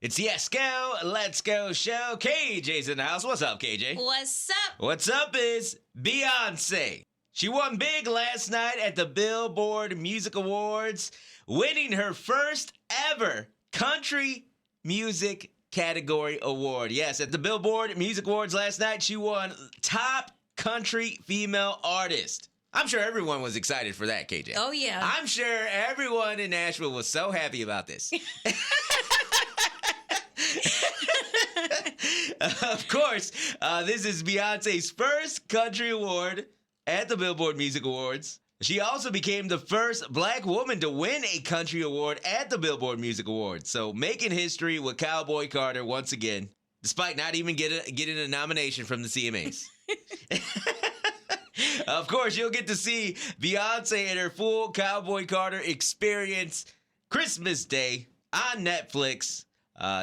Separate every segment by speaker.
Speaker 1: It's the Let's Go show. KJ's in the house. What's up, KJ?
Speaker 2: What's up?
Speaker 1: What's up is Beyoncé. She won big last night at the Billboard Music Awards, winning her first ever country music category award. Yes, at the Billboard Music Awards last night, she won Top Country Female Artist. I'm sure everyone was excited for that, KJ.
Speaker 2: Oh, yeah.
Speaker 1: I'm sure everyone in Nashville was so happy about this. Of course, this is Beyonce's first country award at the Billboard Music Awards. She also became the first black woman to win a country award at the Billboard Music Awards. So making history with Cowboy Carter once again, despite not even getting a nomination from the CMAs. Of course, you'll get to see Beyonce in her full Cowboy Carter experience Christmas Day on Netflix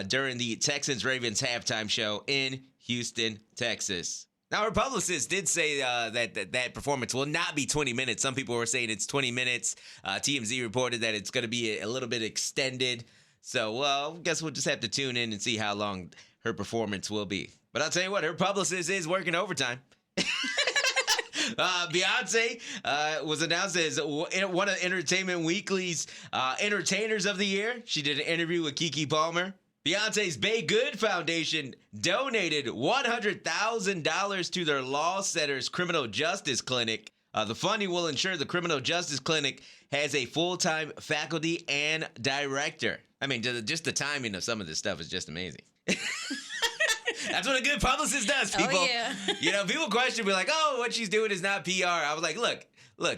Speaker 1: during the Texans-Ravens halftime show in Houston, Texas. Now, her publicist did say that performance will not be 20 minutes. Some people were saying it's 20 minutes. TMZ reported that it's going to be a little bit extended. So, well, I guess we'll just have to tune in and see how long her performance will be. But I'll tell you what, her publicist is working overtime. Beyonce was announced as one of Entertainment Weekly's Entertainers of the Year. She did an interview with Keke Palmer. Beyonce's Bay Good Foundation donated $100,000 to their Law Center's Criminal Justice Clinic. The funding will ensure the Criminal Justice Clinic has a full-time faculty and director. I mean, just the timing of some of this stuff is just amazing. That's what a good publicist does, people.
Speaker 2: Oh, yeah.
Speaker 1: You know, people question me like, oh, what she's doing is not PR. I was like, look,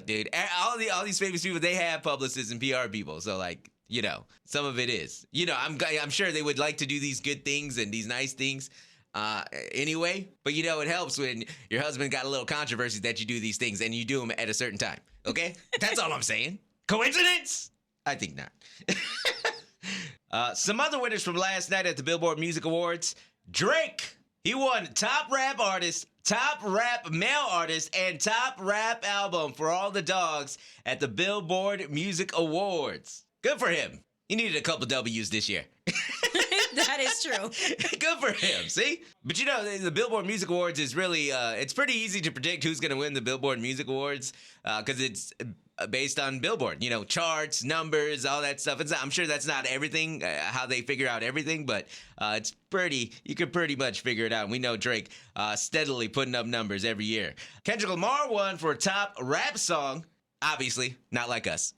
Speaker 1: dude, all these famous people, they have publicists and PR people. So, like, you know, some of it is. You know, I'm sure they would like to do these good things and these nice things anyway. But, you know, it helps when your husband got a little controversy that you do these things and you do them at a certain time. Okay? That's all I'm saying. Coincidence? I think not. Some other winners from last night at the Billboard Music Awards. Drake, he won Top Rap Artist, Top Rap Male Artist, and Top Rap Album for All the Dogs at the Billboard Music Awards. Good for him. He needed a couple W's this year.
Speaker 2: That is true.
Speaker 1: Good for him, see? But you know, the Billboard Music Awards is really, it's pretty easy to predict who's going to win the Billboard Music Awards because it's based on Billboard, you know, charts, numbers, all that stuff. I'm sure that's not everything, how they figure out everything, but you could pretty much figure it out. And we know Drake steadily putting up numbers every year. Kendrick Lamar won for Top Rap Song, obviously, not like us.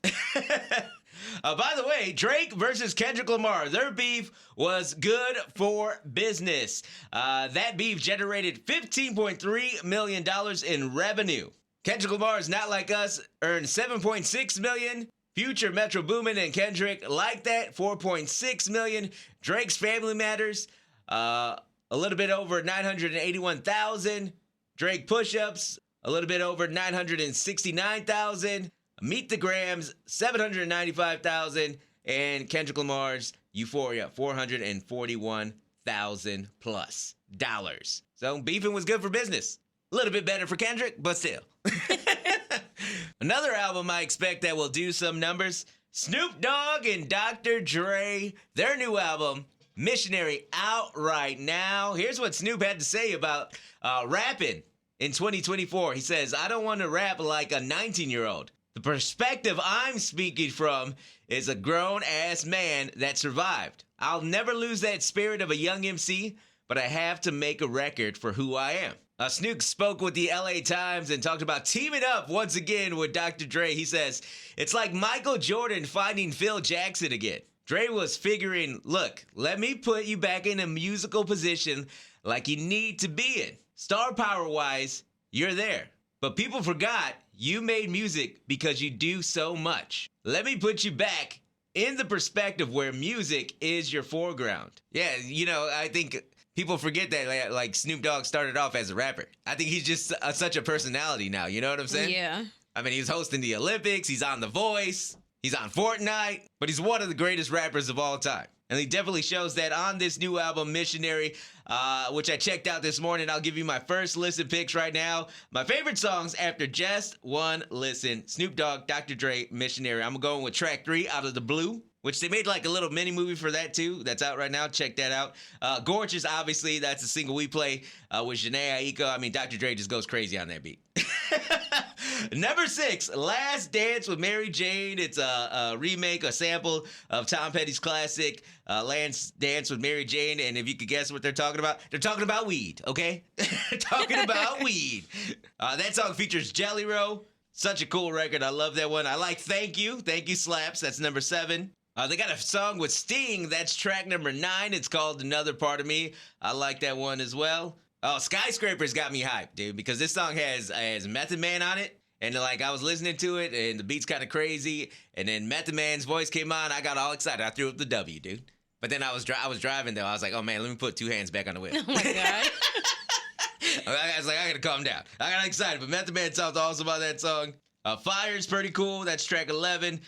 Speaker 1: By the way, Drake versus Kendrick Lamar, their beef was good for business. That beef generated $15.3 million in revenue. Kendrick Lamar is Not Like Us earned $7.6 million. Future, Metro Boomin, and Kendrick like that, $4.6 million. Drake's Family Matters, a little bit over $981,000. Drake Push-Ups, a little bit over $969,000. Meet the Grams, $795,000, and Kendrick Lamar's Euphoria, $441,000 plus dollars. So beefing was good for business. A little bit better for Kendrick, but still. Another album I expect that will do some numbers, Snoop Dogg and Dr. Dre, their new album, Missionary, out right now. Here's what Snoop had to say about rapping in 2024. He says, I don't want to rap like a 19-year-old. The perspective I'm speaking from is a grown-ass man that survived. I'll never lose that spirit of a young MC, but I have to make a record for who I am. Snoop spoke with the LA Times and talked about teaming up once again with Dr. Dre. He says, it's like Michael Jordan finding Phil Jackson again. Dre was figuring, look, let me put you back in a musical position like you need to be in. Star power-wise, you're there. But people forgot you made music because you do so much. Let me put you back in the perspective where music is your foreground. Yeah, you know, I think people forget that like Snoop Dogg started off as a rapper. I think he's just such a personality now, you know what I'm saying?
Speaker 2: Yeah.
Speaker 1: I mean, he's hosting the Olympics, he's on The Voice, he's on Fortnite, but he's one of the greatest rappers of all time. And he definitely shows that on this new album, Missionary, which I checked out this morning. I'll give you my first listen picks right now. My favorite songs after just one listen. Snoop Dogg, Dr. Dre, Missionary. I'm going with track 3, Out of the Blue, which they made like a little mini movie for that too. That's out right now. Check that out. Gorgeous, obviously, that's a single we play with Jhené Aiko. I mean, Dr. Dre just goes crazy on that beat. Number 6, Last Dance with Mary Jane. It's a remake, a sample of Tom Petty's classic, Last Dance with Mary Jane. And if you could guess what they're talking about weed, okay? Talking about weed. That song features Jelly Roll. Such a cool record. I love that one. I like Thank You. Thank You slaps. That's number 7. They got a song with Sting. That's track number 9. It's called Another Part of Me. I like that one as well. Oh, Skyscrapers got me hyped, dude, because this song has Method Man on it. And like I was listening to it, and the beat's kind of crazy. And then Method Man's voice came on. I got all excited. I threw up the W, dude. But then I was driving though. I was like, oh man, let me put 2 hands back on the wheel.
Speaker 2: Oh my God.
Speaker 1: I was like, I gotta calm down. I got excited, but Method Man sounds awesome on that song. Fire's pretty cool. That's track 11.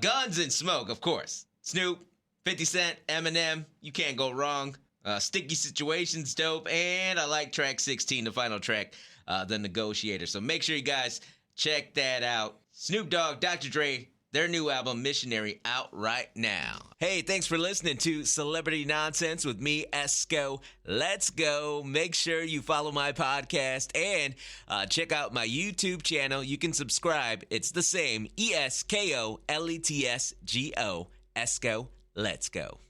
Speaker 1: Guns and Smoke, of course. Snoop, 50 Cent, Eminem. You can't go wrong. Sticky Situations, dope. And I like track 16, the final track, The Negotiator. So make sure you guys check that out. Snoop Dogg, Dr. Dre, their new album, Missionary, out right now. Hey, thanks for listening to Celebrity Nonsense with me, Esko. Let's go. Make sure you follow my podcast and check out my YouTube channel. You can subscribe. It's the same, ESKOLETSGO, Esko. Let's go.